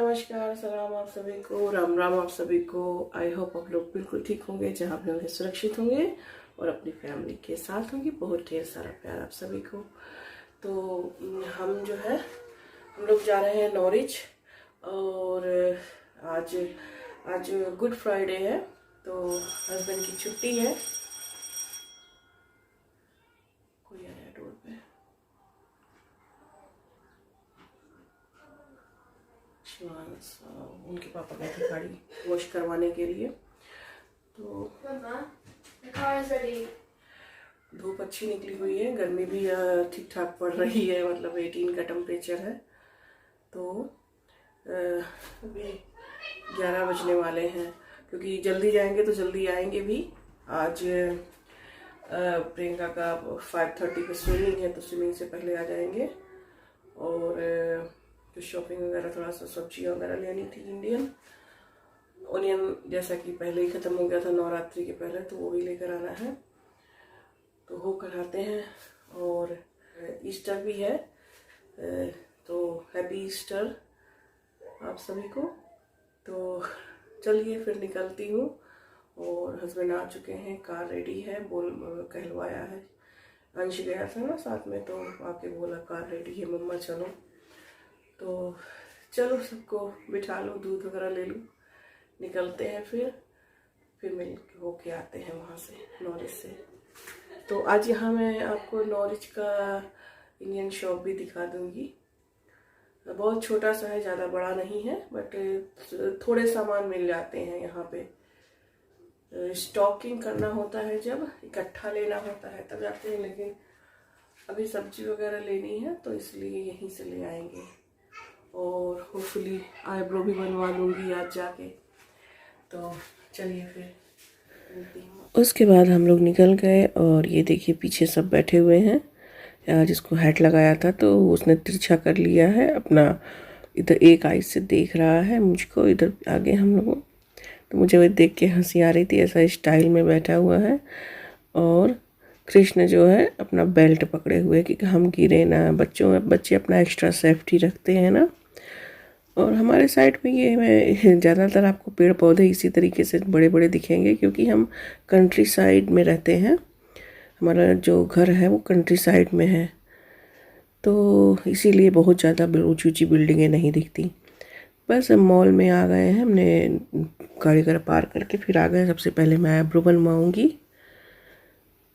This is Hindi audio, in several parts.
नमस्कार, सलाम आप सभी को, राम राम आप सभी को। आई होप आप लोग बिल्कुल ठीक होंगे, जहाँ भी होंगे सुरक्षित होंगे और अपनी फैमिली के साथ होंगे। बहुत ढेर सारा प्यार आप सभी को। तो हम जो है हम लोग जा रहे हैं नॉरिच, और आज आज गुड फ्राइडे है, तो हस्बैंड की छुट्टी है। कोई आया है डोर पे। उनके पापा गए थे गाड़ी वॉश करवाने के लिए। तो धूप अच्छी निकली हुई है, गर्मी भी ठीक ठाक पड़ रही है, मतलब 18 का टेम्परेचर है। तो अभी 11 बजने वाले हैं, क्योंकि जल्दी जाएंगे तो जल्दी आएंगे भी। आज प्रियंका का 5:30 पे स्विमिंग है, तो स्विमिंग से पहले आ जाएंगे। और तो शॉपिंग वगैरह, थोड़ा सा सब्जियाँ वगैरह लेनी थी। इंडियन ओनियन जैसा कि पहले ही ख़त्म हो गया था नवरात्रि के पहले, तो वो भी लेकर आना है। तो वो कराते हैं। और ईस्टर भी है, तो हैप्पी ईस्टर आप सभी को। तो चलिए फिर निकलती हूँ। और हस्बैंड आ चुके हैं, कार रेडी है, कहलवाया है। अंश गया था ना साथ में, तो आके बोला कार रेडी है मम्मा चलो। तो चलो सबको बिठा लो, दूध वगैरह ले लूँ, निकलते हैं। फिर मिल होके आते हैं वहाँ से, नॉरिच से। तो आज यहाँ मैं आपको नॉरिच का इंडियन शॉप भी दिखा दूँगी। बहुत छोटा सा है, ज़्यादा बड़ा नहीं है, बट थोड़े सामान मिल जाते हैं यहाँ पे। स्टॉकिंग करना होता है, जब इकट्ठा लेना होता है तब जाते हैं, लेकिन अभी सब्जी वगैरह लेनी है तो इसलिए यहीं से ले आएंगे। और होपफुली आईब्रो भी बनवा लूँगी आज जाके। तो चलिए फिर मिलती हूँ। उसके बाद हम लोग निकल गए, और ये देखिए पीछे सब बैठे हुए हैं। जिसको हैट लगाया था तो उसने तिरछा कर लिया है अपना, इधर एक आई से देख रहा है मुझको, इधर आगे हम लोगों। तो मुझे वो देख के हंसी आ रही थी, ऐसा स्टाइल में बैठा हुआ है। और कृष्ण जो है अपना बेल्ट पकड़े हुए कि हम गिरे ना। बच्चे अपना एक्स्ट्रा सेफ्टी रखते हैं ना। और हमारे साइड में ये ज़्यादातर आपको पेड़ पौधे इसी तरीके से बड़े बड़े दिखेंगे, क्योंकि हम कंट्री साइड में रहते हैं। हमारा जो घर है वो कंट्री साइड में है, तो इसीलिए बहुत ज़्यादा ऊँची ऊँची बिल्डिंगें नहीं दिखती। बस मॉल में आ गए हैं, हमने गाड़ी वगैरह पार करके फिर आ गए। सबसे पहले मैं आईब्रो बनवाऊँगी।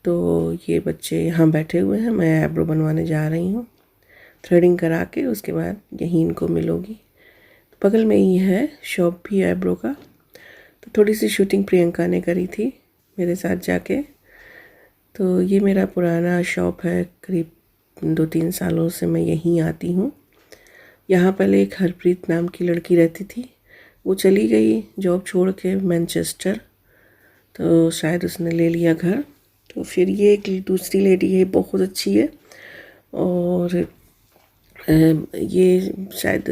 तो ये बच्चे यहाँ बैठे हुए हैं, मैं आईब्रो बनवाने जा रही हूँ। थ्रेडिंग करा के उसके बाद यहीं इनको मिलूँगी। बगल में ही है शॉप भी आईब्रो का। तो थोड़ी सी शूटिंग प्रियंका ने करी थी मेरे साथ जाके। तो ये मेरा पुराना शॉप है, करीब 2-3 सालों से मैं यहीं आती हूँ। यहाँ पहले एक हरप्रीत नाम की लड़की रहती थी, वो चली गई जॉब छोड़ के मैनचेस्टर, तो शायद उसने ले लिया घर। तो फिर ये एक दूसरी लेडी है, बहुत अच्छी है, और ये शायद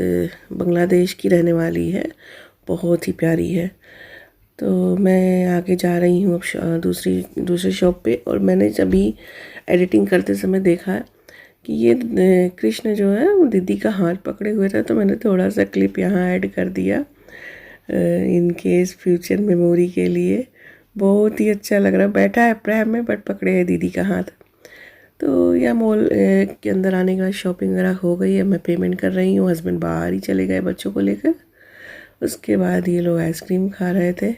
बांग्लादेश की रहने वाली है, बहुत ही प्यारी है। तो मैं आगे जा रही हूँ अब दूसरे शॉप पे। और मैंने जब भी एडिटिंग करते समय देखा कि ये कृष्ण जो है वो दीदी का हाथ पकड़े हुए था, तो मैंने थोड़ा सा क्लिप यहाँ ऐड कर दिया इन केस फ्यूचर मेमोरी के लिए। बहुत ही अच्छा लग रहा, बैठा है प्रेम में बट पकड़े है दीदी का हाथ। तो यह मॉल के अंदर आने के बाद शॉपिंग वगैरह हो गई है, मैं पेमेंट कर रही हूँ। हस्बैंड बाहर ही चले गए बच्चों को लेकर। उसके बाद ये लोग आइसक्रीम खा रहे थे,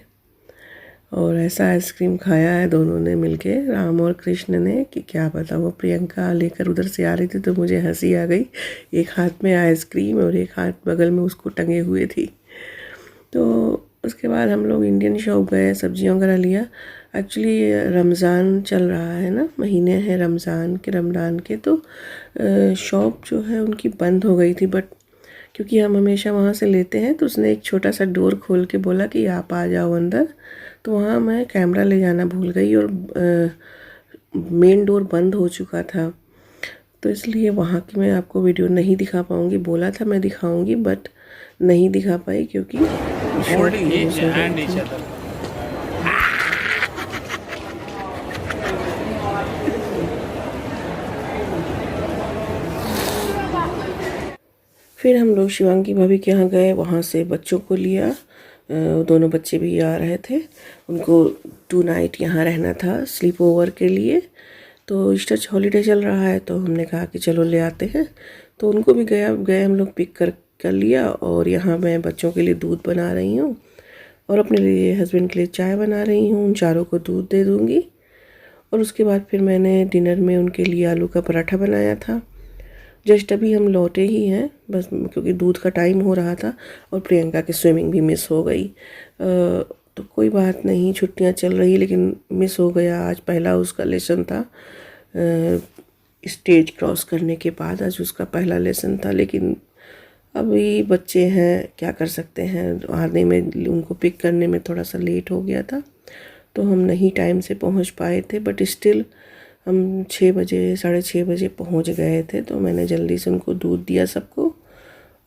और ऐसा आइसक्रीम खाया है दोनों ने मिलके, राम और कृष्ण ने, कि क्या पता। वो प्रियंका लेकर उधर से आ रही थी तो मुझे हंसी आ गई, एक हाथ में आइसक्रीम और एक हाथ बगल में उसको टंगे हुए थी। तो उसके बाद हम लोग इंडियन शॉप गए, सब्जियां वगैरह लिया। एक्चुअली रमज़ान चल रहा है ना, महीने हैं रमज़ान के, तो शॉप जो है उनकी बंद हो गई थी। बट क्योंकि हम हमेशा वहाँ से लेते हैं, तो उसने एक छोटा सा डोर खोल के बोला कि आप आ जाओ अंदर। तो वहाँ मैं कैमरा ले जाना भूल गई, और मेन डोर बंद हो चुका था, तो इसलिए वहाँ की मैं आपको वीडियो नहीं दिखा पाऊँगी। बोला था मैं दिखाऊँगी, बट नहीं दिखा पाई, क्योंकि फिर हम लोग शिवांगी भाभी के यहाँ गए, वहाँ से बच्चों को लिया। दोनों बच्चे भी आ रहे थे, उनको 2 नाइट यहाँ रहना था स्लीप ओवर के लिए। तो ईस्टर हॉलीडे चल रहा है तो हमने कहा कि चलो ले आते हैं। तो उनको भी गए हम लोग पिक कर लिया। और यहाँ मैं बच्चों के लिए दूध बना रही हूँ और अपने लिए हस्बैंड के लिए चाय बना रही हूँ। उन चारों को दूध दे दूँगी। और उसके बाद फिर मैंने डिनर में उनके लिए आलू का पराठा बनाया था। जस्ट अभी हम लौटे ही हैं बस, क्योंकि दूध का टाइम हो रहा था और प्रियंका की स्विमिंग भी मिस हो गई। तो कोई बात नहीं, छुट्टियां चल रही, लेकिन मिस हो गया। आज पहला उसका लेसन था, स्टेज क्रॉस करने के बाद आज उसका पहला लेसन था। लेकिन अभी बच्चे हैं, क्या कर सकते हैं, आने में उनको पिक करने में थोड़ा सा लेट हो गया था तो हम नहीं टाइम से पहुंच पाए थे। बट स्टिल हम 6 बजे 6:30 बजे पहुंच गए थे। तो मैंने जल्दी से उनको दूध दिया सबको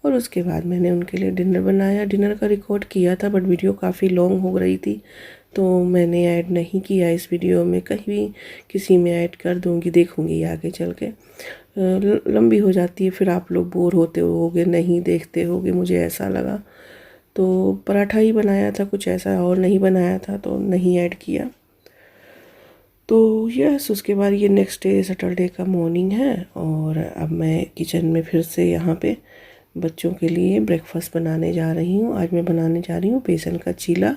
और उसके बाद मैंने उनके लिए डिनर बनाया। डिनर का रिकॉर्ड किया था बट वीडियो काफ़ी लॉन्ग हो रही थी तो मैंने ऐड नहीं किया इस वीडियो में। कहीं किसी में ऐड कर दूंगी, देखूंगी आगे चल के। लंबी हो जाती है, फिर आप लोग बोर होते होगे, नहीं देखते होगे, मुझे ऐसा लगा। तो पराठा ही बनाया था, कुछ ऐसा और नहीं बनाया था तो नहीं ऐड किया। तो यस, उसके बाद ये नेक्स्ट डे सैटरडे का मॉर्निंग है और अब मैं किचन में फिर से यहाँ पे बच्चों के लिए ब्रेकफास्ट बनाने जा रही हूँ। आज मैं बनाने जा रही हूँ बेसन का चीला।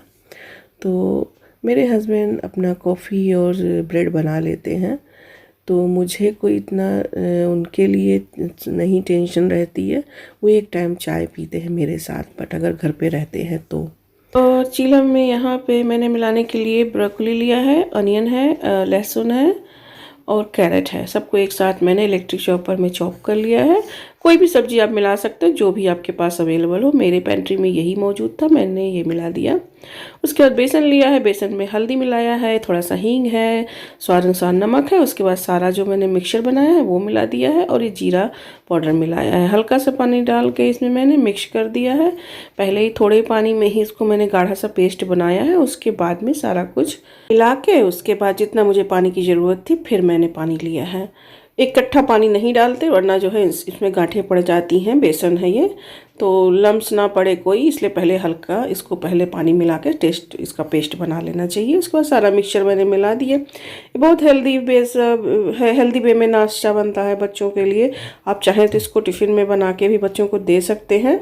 तो मेरे हस्बैंड अपना कॉफ़ी और ब्रेड बना लेते हैं तो मुझे कोई इतना उनके लिए नहीं टेंशन रहती है। वो एक टाइम चाय पीते हैं मेरे साथ, बट अगर घर पे रहते हैं तो। और चीला में यहाँ पे मैंने मिलाने के लिए ब्रोकली लिया है, अनियन है, लहसुन है और कैरेट है। सबको एक साथ मैंने इलेक्ट्रिक चॉपर में चॉप कर लिया है। कोई भी सब्जी आप मिला सकते हो, जो भी आपके पास अवेलेबल हो। मेरे पेंट्री में यही मौजूद था, मैंने ये मिला दिया। उसके बाद बेसन लिया है, बेसन में हल्दी मिलाया है, थोड़ा सा हींग है, स्वाद अनुसार नमक है। उसके बाद सारा जो मैंने मिक्सचर बनाया है वो मिला दिया है और ये जीरा पाउडर मिलाया है। हल्का सा पानी डाल के इसमें मैंने मिक्स कर दिया है। पहले ही थोड़े पानी में ही इसको मैंने गाढ़ा सा पेस्ट बनाया है। उसके बाद में सारा कुछ मिला के, उसके बाद जितना मुझे पानी की ज़रूरत थी फिर मैंने पानी लिया है। इकट्ठा पानी नहीं डालते वरना जो है इसमें गांठें पड़ जाती हैं। बेसन है ये तो लम्स ना पड़े कोई, इसलिए पहले हल्का इसको पहले पानी मिला के इसका पेस्ट बना लेना चाहिए। उसके बाद सारा मिक्सचर मैंने मिला दिए। बहुत हेल्दी बेस है, हेल्दी वे में नाश्ता बनता है बच्चों के लिए। आप चाहें तो इसको टिफ़िन में बना के भी बच्चों को दे सकते हैं।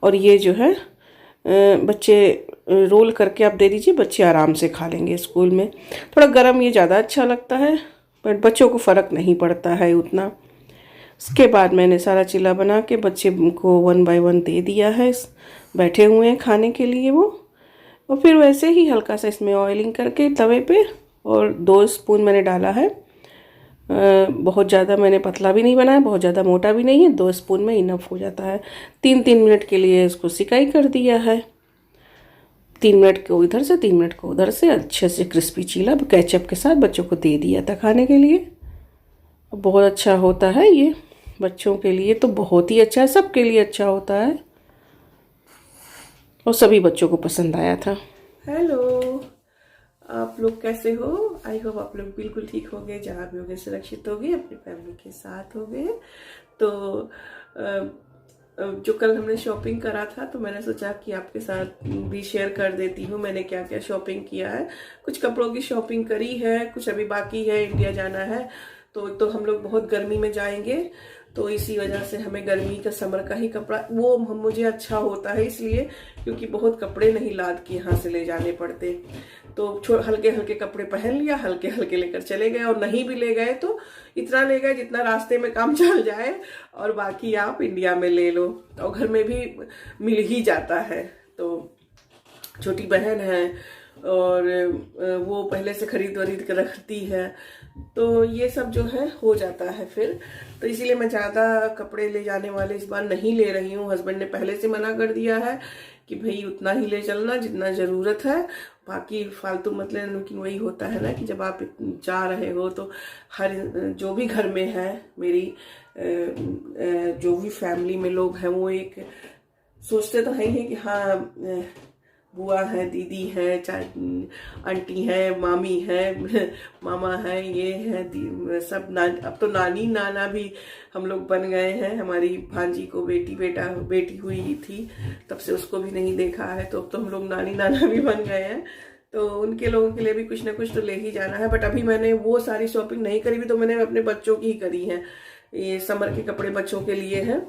और ये जो है बच्चे रोल करके आप दे दीजिए, बच्चे आराम से खा लेंगे स्कूल में। थोड़ा गरम ये ज़्यादा अच्छा लगता है बट बच्चों को फ़र्क नहीं पड़ता है उतना। उसके बाद मैंने सारा चिल्ला बना के बच्चे को 1 बाय 1 दे दिया है। बैठे हुए हैं खाने के लिए वो। और फिर वैसे ही हल्का सा इसमें ऑयलिंग करके तवे पे, और 2 स्पून मैंने डाला है। बहुत ज़्यादा मैंने पतला भी नहीं बनाया, बहुत ज़्यादा मोटा भी नहीं है। 2 स्पून में इनफ हो जाता है। 3-3 मिनट के लिए इसको सिकाई कर दिया है। 3 मिनट को इधर से 3 मिनट को उधर से, अच्छे से क्रिस्पी चीला केचप के साथ बच्चों को दे दिया था खाने के लिए। बहुत अच्छा होता है ये बच्चों के लिए, तो बहुत ही अच्छा है, सबके लिए अच्छा होता है और सभी बच्चों को पसंद आया था। हेलो, आप लोग कैसे हो? आई होप आप लोग बिल्कुल ठीक हो गए, जहाँ भी हो गए सुरक्षित हो गए, अपनी फैमिली के साथ हो गए। तो जो कल हमने शॉपिंग करा था तो मैंने सोचा कि आपके साथ भी शेयर कर देती हूँ मैंने क्या क्या शॉपिंग किया है। कुछ कपड़ों की शॉपिंग करी है, कुछ अभी बाकी है, इंडिया जाना है तो हम लोग बहुत गर्मी में जाएंगे तो इसी वजह से हमें गर्मी का समर का ही कपड़ा वो मुझे अच्छा होता है, इसलिए क्योंकि बहुत कपड़े नहीं लाद के यहाँ से ले जाने पड़ते। तो हल्के हल्के कपड़े पहन लिया, हल्के हल्के लेकर चले गए। और नहीं भी ले गए तो इतना ले गए जितना रास्ते में काम चल जाए, और बाकी आप इंडिया में ले लो और घर में भी मिल ही जाता है। तो छोटी बहन है और वो पहले से खरीद वरीद कर रखती है, तो ये सब जो है हो जाता है फिर। तो इसीलिए मैं ज़्यादा कपड़े ले जाने वाले इस बार नहीं ले रही हूँ। हस्बैंड ने पहले से मना कर दिया है कि भाई उतना ही ले चलना जितना ज़रूरत है, बाकी फालतू मत लेना। लेकिन वही होता है ना कि जब आप जा रहे हो तो हर जो भी घर में है, मेरी जो भी फैमिली में लोग हैं वो एक सोचते तो है ही कि हाँ बुआ है, दीदी है, आंटी है, मामी है, मामा है, ये है सब अब तो नानी नाना भी हम लोग बन गए हैं। हमारी भांजी को बेटी हुई थी, तब से उसको भी नहीं देखा है, तो अब तो हम लोग नानी नाना भी बन गए हैं। तो उनके लोगों के लिए भी कुछ ना कुछ तो ले ही जाना है। बट अभी मैंने वो सारी शॉपिंग नहीं करी भी, तो मैंने अपने बच्चों की ही करी है। ये समर के कपड़े बच्चों के लिए हैं,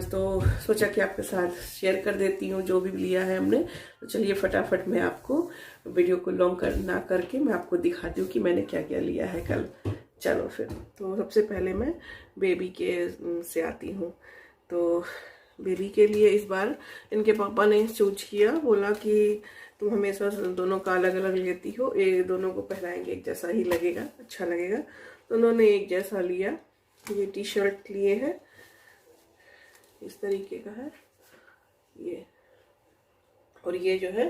तो सोचा कि आपके साथ शेयर कर देती हूँ जो भी लिया है हमने। तो चलिए फटाफट मैं आपको वीडियो को लॉन्ग ना करके मैं आपको दिखाती हूँ कि मैंने क्या क्या लिया है कल। चलो फिर, तो सबसे पहले मैं बेबी के से आती हूँ। तो बेबी के लिए इस बार इनके पापा ने चूज किया, बोला कि तुम हमेशा दोनों का अलग अलग लेती हो, ये दोनों को पहनाएंगे एक जैसा ही लगेगा, अच्छा लगेगा। तो उन्होंने एक जैसा लिया। ये टी शर्ट लिए हैं, इस तरीके का है ये, और ये जो है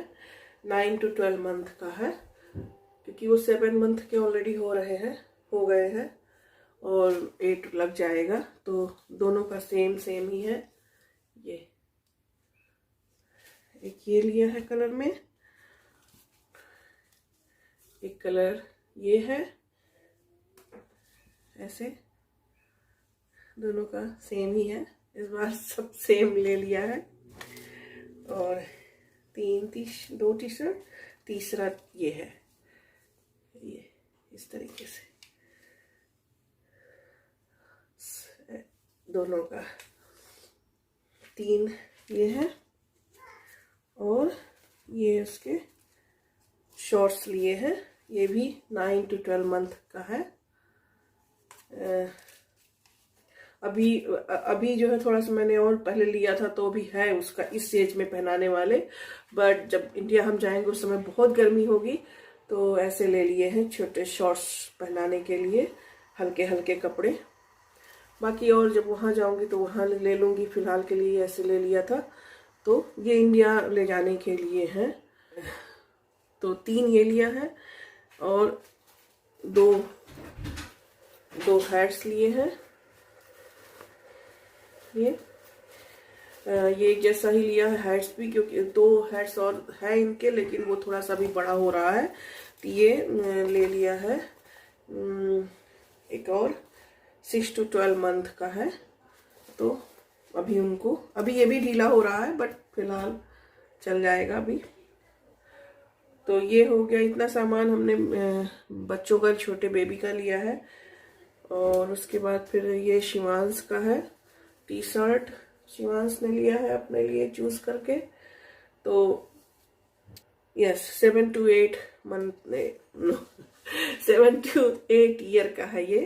9 to 12 मंथ का है, क्योंकि वो 7 मंथ के ऑलरेडी हो गए हैं और 8 लग जाएगा। तो दोनों का सेम ही है। ये एक ये लिया है कलर में, एक कलर ये है, ऐसे दोनों का सेम ही है। इस बार सब सेम ले लिया है। और दो टी शर्ट, तीसरा ये है, ये इस तरीके से दोनों का 3 ये है। और ये उसके शॉर्ट्स लिए हैं, ये भी 9 to 12 मंथ का है। अभी जो है थोड़ा सा मैंने और पहले लिया था, तो भी है उसका इस एज में पहनाने वाले। बट जब इंडिया हम जाएंगे उस समय बहुत गर्मी होगी, तो ऐसे ले लिए हैं छोटे शॉर्ट्स पहनाने के लिए, हल्के हल्के कपड़े। बाकी और जब वहाँ जाऊंगी तो वहाँ ले लूँगी, फिलहाल के लिए ऐसे ले लिया था। तो ये इंडिया ले जाने के लिए है। तो 3 ये लिया है, और दो हैट्स लिए हैं। ये एक जैसा ही लिया है हैट्स भी, क्योंकि 2 हैट्स और है इनके, लेकिन वो थोड़ा सा भी बड़ा हो रहा है। तो ये ले लिया है। एक और 6 to 12 मंथ का है। तो अभी ये भी ढीला हो रहा है, बट फिलहाल चल जाएगा अभी। तो ये हो गया, इतना सामान हमने बच्चों का, छोटे बेबी का लिया है। और उसके बाद फिर ये शिवांश का है, टी शर्ट शिवांश ने लिया है अपने लिए चूज करके। तो yes 7 to 8 month 7 to 8 year का है ये।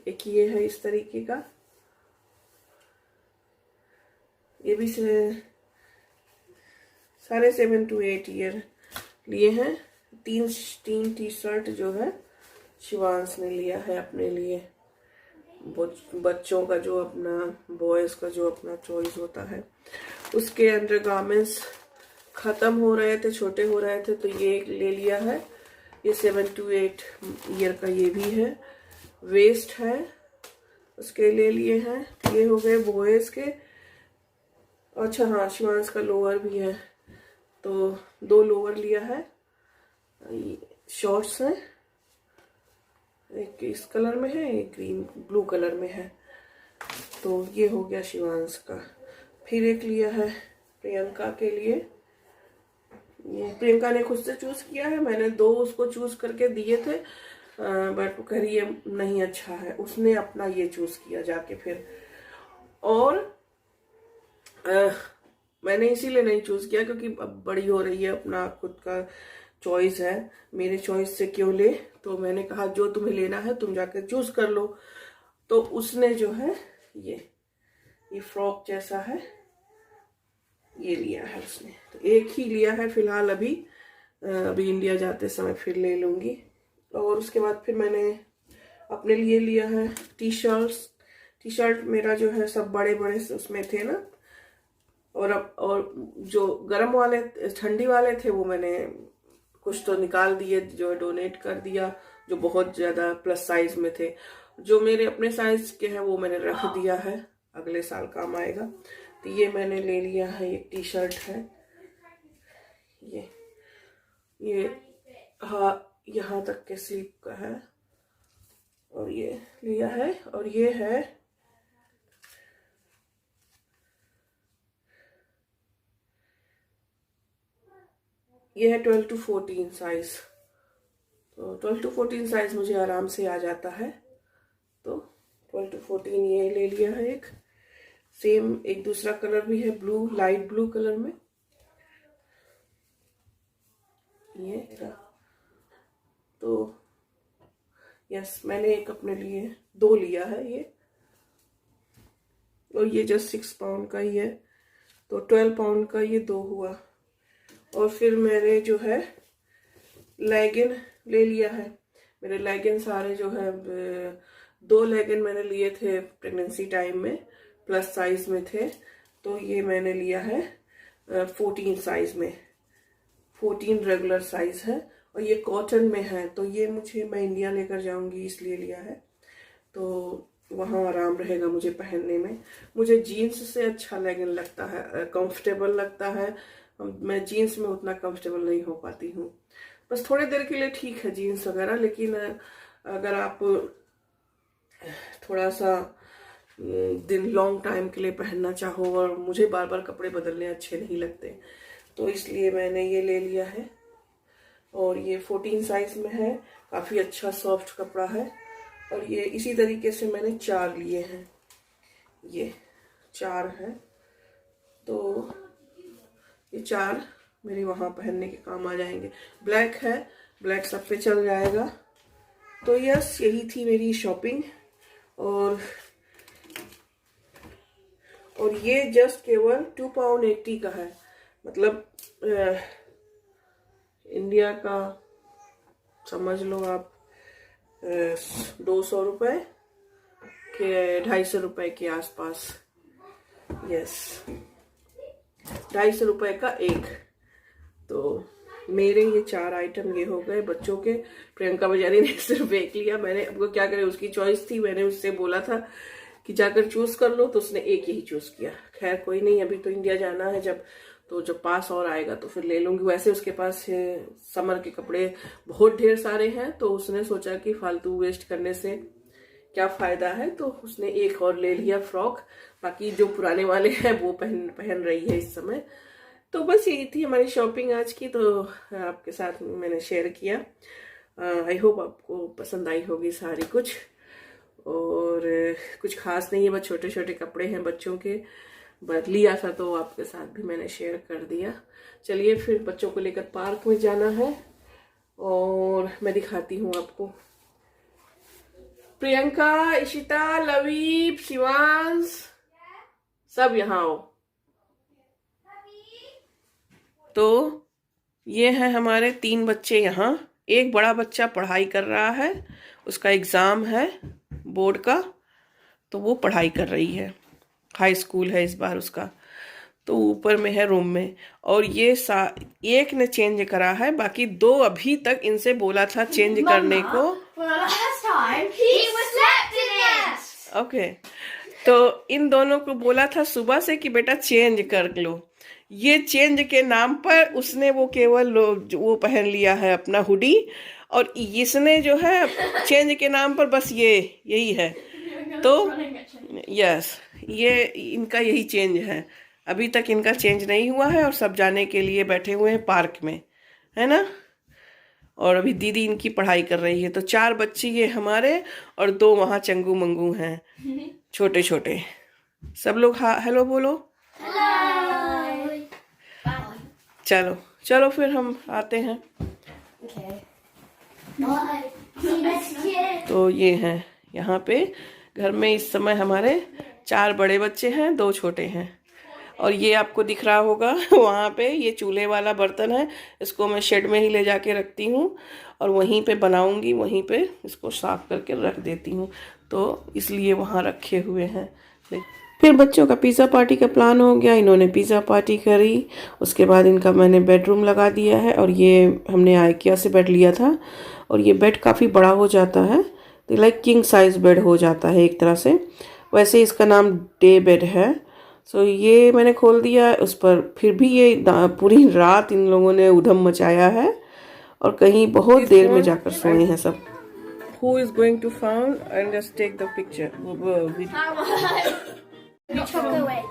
एक ये है इस तरीके का, ये भी सारे 7 to 8 ईयर लिए हैं। 3 टी शर्ट जो है शिवांश ने लिया है अपने लिए। बच्चों का जो अपना, बॉयज का जो अपना चॉइस होता है। उसके अंडरगारमेंट्स खत्म हो रहे थे, छोटे हो रहे थे, तो ये ले लिया है। ये 7 to 8 ईयर का ये भी है। वेस्ट है उसके ले लिए हैं। ये हो गए बॉयज के। अच्छा हाँ, शिवांश का लोअर भी है, तो 2 लोअर लिया है। शॉर्ट्स हैं, एक इस कलर में है, एक ब्लू कलर में है। तो ये हो गया शिवांश का। फिर एक लिया है प्रियंका के लिए। ये प्रियंका ने खुद से चूज किया है, मैंने 2 उसको चूज करके दिए थे, बट वो कह रही है नहीं अच्छा है, उसने अपना ये चूज किया जाके फिर। और मैंने इसीलिए नहीं चूज किया क्योंकि अब बड़ी हो रही है, अपना खुद का चॉइस है, मेरे चॉइस से क्यों ले। तो मैंने कहा जो तुम्हें लेना है तुम जाकर चूज कर लो। तो उसने जो है ये फ्रॉक जैसा है, ये लिया है उसने। तो एक ही लिया है फिलहाल अभी इंडिया जाते समय फिर ले लूंगी। और उसके बाद फिर मैंने अपने लिए लिया है टी शर्ट मेरा जो है सब बड़े बड़े उसमें थे ना, और जो गर्म वाले ठंडी वाले थे वो मैंने कुछ तो निकाल दिए, जो डोनेट कर दिया, जो बहुत ज्यादा प्लस साइज में थे। जो मेरे अपने साइज के हैं वो मैंने रख दिया है, अगले साल काम आएगा। तो ये मैंने ले लिया है, एक टी शर्ट है ये हाँ यहाँ तक के स्लीप का है, और ये लिया है, और ये है ये है 12 to 14 साइज। तो 12 to 14 साइज मुझे आराम से आ जाता है। तो 12 to 14 ये ले लिया है। एक सेम एक दूसरा कलर भी है, ब्लू, लाइट ब्लू कलर में ये। तो यस, मैंने एक अपने लिए 2 लिया है ये, और ये जस्ट 6 पाउंड का ही है, तो 12 पाउंड का ये 2 हुआ। और फिर मैंने जो है लेगिन ले लिया है। मेरे लेगिन सारे जो है 2 लेगिन मैंने लिए थे प्रेगनेंसी टाइम में, प्लस साइज में थे, तो ये मैंने लिया है 14 साइज में, 14 रेगुलर साइज है, और ये कॉटन में है। तो ये मैं इंडिया लेकर जाऊंगी इसलिए लिया है, तो वहाँ आराम रहेगा मुझे पहनने में। मुझे जीन्स से अच्छा लेगिन लगता है, कंफर्टेबल लगता है। मैं जीन्स में उतना कंफर्टेबल नहीं हो पाती हूँ, बस थोड़ी देर के लिए ठीक है जीन्स वगैरह, लेकिन अगर आप थोड़ा सा दिन लॉन्ग टाइम के लिए पहनना चाहो, और मुझे बार बार कपड़े बदलने अच्छे नहीं लगते, तो इसलिए मैंने ये ले लिया है। और ये 14 साइज में है, काफ़ी अच्छा सॉफ्ट कपड़ा है। और ये इसी तरीके से मैंने 4 लिए हैं, ये 4 है, तो ये 4 मेरे वहाँ पहनने के काम आ जाएंगे। ब्लैक है, ब्लैक सब पे चल जाएगा। तो यस, यही थी मेरी शॉपिंग। और ये जस्ट केवल 2 पाउंड 80 का है, मतलब इंडिया का समझ लो आप 200 रुपये के 250 रुपये के आसपास। यस, 250 रुपये का एक। तो मेरे ये 4 आइटम ये हो गए बच्चों के। प्रियंका बेचारी ने सिर्फ एक लिया, मैंने अब क्या करें, उसकी चॉइस थी, मैंने उससे बोला था कि जाकर चूज कर लो, तो उसने एक ही चूज किया। खैर कोई नहीं, अभी तो इंडिया जाना है, जब पास और आएगा तो फिर ले लूंगी। वैसे उसके पास समर के कपड़े बहुत ढेर सारे हैं, तो उसने सोचा कि फालतू वेस्ट करने से क्या फायदा है, तो उसने एक और ले लिया फ्रॉक। बाकी जो पुराने वाले हैं वो पहन रही है इस समय। तो बस यही थी हमारी शॉपिंग आज की, तो आपके साथ मैंने शेयर किया। आई होप आपको पसंद आई होगी सारी कुछ। और कुछ खास नहीं है, बस छोटे छोटे कपड़े हैं बच्चों के, बस लिया था तो आपके साथ भी मैंने शेयर कर दिया। चलिए फिर बच्चों को लेकर पार्क में जाना है, और मैं दिखाती हूँ आपको। प्रियंका, इशिता, लवीप, शिवांश, सब यहाँ आओ। तो ये है हमारे 3 बच्चे यहाँ। एक बड़ा बच्चा पढ़ाई कर रहा है, उसका एग्जाम है बोर्ड का, तो वो पढ़ाई कर रही है, हाई स्कूल है इस बार उसका, तो ऊपर में है रूम में। और ये एक ने चेंज करा है, बाकी 2 अभी तक इनसे बोला था चेंज करने को। ओके, तो इन दोनों को बोला था सुबह से कि बेटा चेंज कर लो। ये चेंज के नाम पर उसने वो केवल वो पहन लिया है अपना हुडी, और इसने जो है चेंज के नाम पर बस यही है। तो यस, ये इनका यही चेंज है। अभी तक इनका चेंज नहीं हुआ है, और सब जाने के लिए बैठे हुए हैं पार्क में, है ना। और अभी दीदी इनकी पढ़ाई कर रही है। तो 4 बच्चे ये हमारे, और 2 वहाँ चंगू मंगू हैं छोटे छोटे। सब लोग हेलो बोलो। चलो फिर हम आते हैं। तो ये हैं यहाँ पे घर में इस समय हमारे 4 बड़े बच्चे हैं, 2 छोटे हैं। और ये आपको दिख रहा होगा वहाँ पे ये चूल्हे वाला बर्तन है, इसको मैं शेड में ही ले जाके रखती हूँ, और वहीं पे बनाऊँगी, वहीं पे इसको साफ करके रख देती हूँ, तो इसलिए वहाँ रखे हुए हैं। फिर बच्चों का पिज़्ज़ा पार्टी का प्लान हो गया, इन्होंने पिज़्ज़ा पार्टी करी। उसके बाद इनका मैंने बेडरूम लगा दिया है, और ये हमने IKEA से बेड लिया था, और ये बेड काफ़ी बड़ा हो जाता है, तो लाइक किंग साइज बेड हो जाता है एक तरह से। वैसे इसका नाम डे बेड है, सो ये मैंने खोल दिया है उस पर। फिर भी ये पूरी रात इन लोगों ने उधम मचाया है और कहीं बहुत देर में जाकर सोए हैं सब। Who is going to found and just take the picture? Chocolate egg.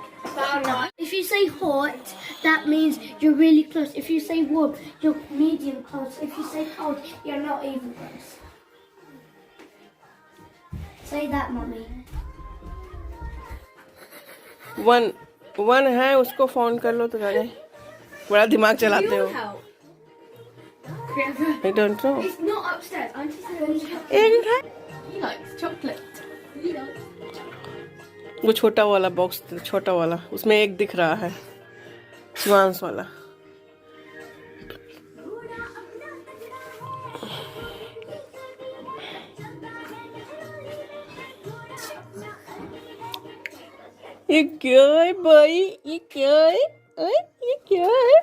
If you say hot, that means you're really close. If you say warm, you're medium close. If you say cold, you're not even close. Say that, Mommy. One है, उसको फोन कर लो तो जाने। बड़ा दिमाग चलाते हो। I don't know. It's not upstairs. Auntie said एक है। he likes chocolate. He likes. वो छोटा वाला बॉक्स, छोटा वाला, उसमें एक दिख रहा है, शिवांश वाला। ये क्या है भाई? ये क्या है? ये क्या है?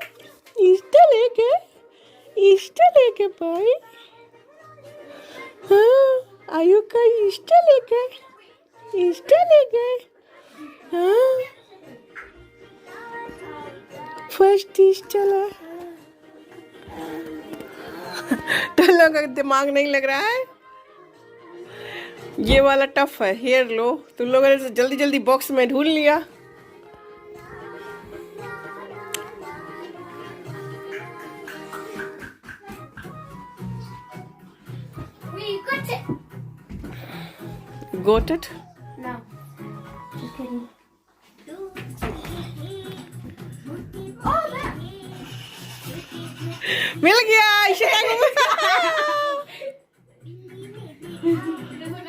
इष्टा लेके भाई। हाँ, आयु का इष्टा लेके हाँ, फर्स्ट चला। टल्लों का दिमाग नहीं लग रहा है। ये वाला टफ है। हेयर लो, तुम लोगों ने जल्दी जल्दी बॉक्स में ढूंढ लिया। We got it. Got it? No. Just kidding. Oh, that. मिल गया इशिता को।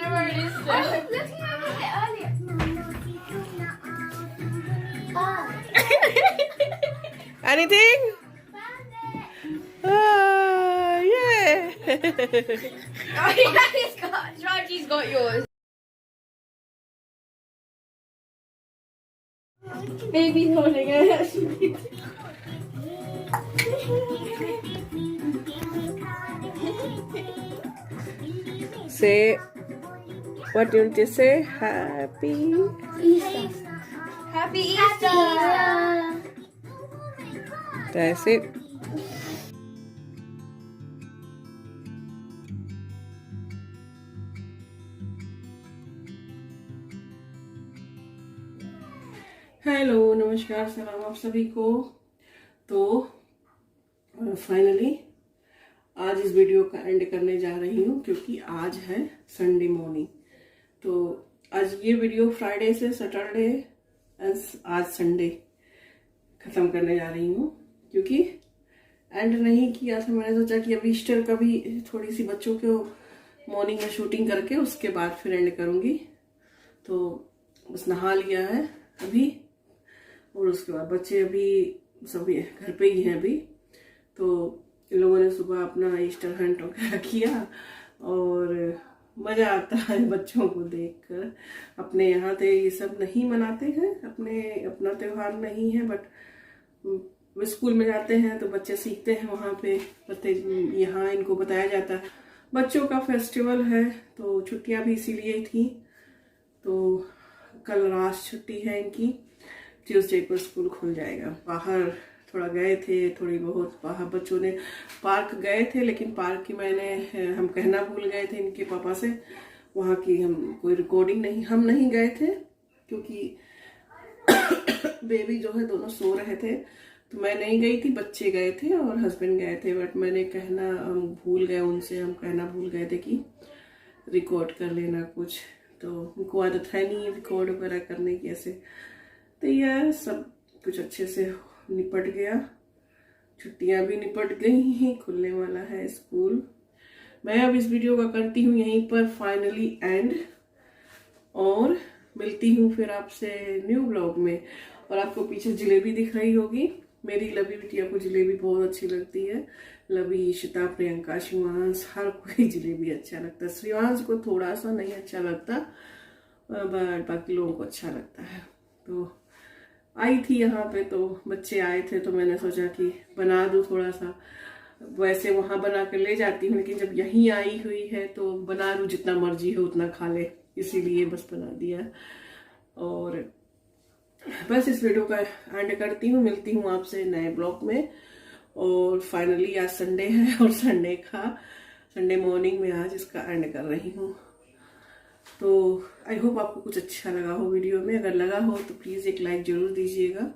I was looking at it earlier. Anything? Yeah. Oh, yeah, Raji's got yours. Baby's holding it. Say, what do you want to say? Happy Easter. Happy Easter. That's it. Hello, नमस्कार, सलाम आप सभी को। तो फाइनली आज इस वीडियो का एंड करने जा रही हूँ क्योंकि आज है संडे मॉर्निंग। तो आज ये वीडियो फ्राइडे से सैटरडे आज संडे ख़त्म करने जा रही हूँ क्योंकि एंड नहीं किया था। मैंने सोचा कि अभी ईस्टर का भी थोड़ी सी बच्चों को मॉर्निंग में शूटिंग करके उसके बाद फिर एंड करूँगी। तो बस नहा लिया है अभी और उसके बाद बच्चे अभी सभी घर पे ही हैं अभी। तो इन लोगों ने सुबह अपना ईस्टर हंट वगैरह किया और मज़ा आता है बच्चों को देखकर। अपने यहाँ तो ये सब नहीं मनाते हैं, अपना त्यौहार नहीं है, बट वो स्कूल में जाते हैं तो बच्चे सीखते हैं वहाँ पे। यहाँ इनको बताया जाता है बच्चों का फेस्टिवल है। तो छुट्टियाँ भी इसीलिए थी। तो कल लास्ट छुट्टी है इनकी, ट्यूसडे को स्कूल खुल जाएगा। बाहर थोड़ा गए थे, थोड़ी बहुत बाहर बच्चों ने पार्क गए थे, लेकिन पार्क की हम कहना भूल गए थे इनके पापा से। वहाँ की हम कोई रिकॉर्डिंग नहीं, हम नहीं गए थे क्योंकि बेबी जो है दोनों सो रहे थे। तो मैं नहीं गई थी, बच्चे गए थे और हस्बैंड गए थे। बट हम भूल गए उनसे, हम कहना भूल गए थे कि रिकॉर्ड कर लेना कुछ। तो उनको आदत है नहीं रिकॉर्ड वगैरह करने की ऐसे। तो यह सब कुछ अच्छे से निपट गया, छुट्टियां भी निपट गई हैं, खुलने वाला है स्कूल। मैं अब इस वीडियो का करती हूँ यहीं पर फाइनली एंड और मिलती हूँ फिर आपसे न्यू ब्लॉग में। और आपको पीछे जलेबी दिख रही होगी, मेरी लवी बिटिया को जलेबी बहुत अच्छी लगती है। लवी, इशिता, प्रियंका, शिवांश, हर कोई जलेबी अच्छा लगता है। शिवांश को थोड़ा सा नहीं अच्छा लगता बट बाकी लोगों को अच्छा लगता है। तो आई थी यहाँ पे, तो बच्चे आए थे तो मैंने सोचा कि बना दूँ थोड़ा सा। वैसे वहाँ बना कर ले जाती हूँ, लेकिन जब यहीं आई हुई है तो बना लूँ, जितना मर्जी हो उतना खा ले, इसीलिए बस बना दिया। और बस इस वीडियो का एंड करती हूँ, मिलती हूँ आपसे नए ब्लॉग में। और फाइनली आज संडे है और संडे मॉर्निंग में आज इसका एंड कर रही हूँ। तो आई होप आपको कुछ अच्छा लगा हो वीडियो में। अगर लगा हो तो प्लीज़ एक लाइक ज़रूर दीजिएगा,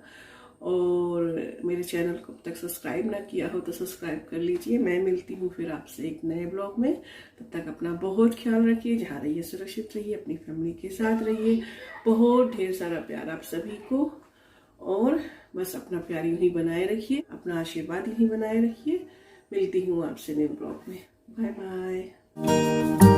और मेरे चैनल को अब तक सब्सक्राइब ना किया हो तो सब्सक्राइब कर लीजिए। मैं मिलती हूँ फिर आपसे एक नए ब्लॉग में। तब तक अपना बहुत ख्याल रखिए, जहाँ रहिए सुरक्षित रहिए, अपनी फैमिली के साथ रहिए। बहुत ढेर सारा प्यार आप सभी को, और बस अपना प्यार यूं ही बनाए रखिए, अपना आशीर्वाद यहीं बनाए रखिए। मिलती हूँ आपसे नए ब्लॉग में। Bye bye.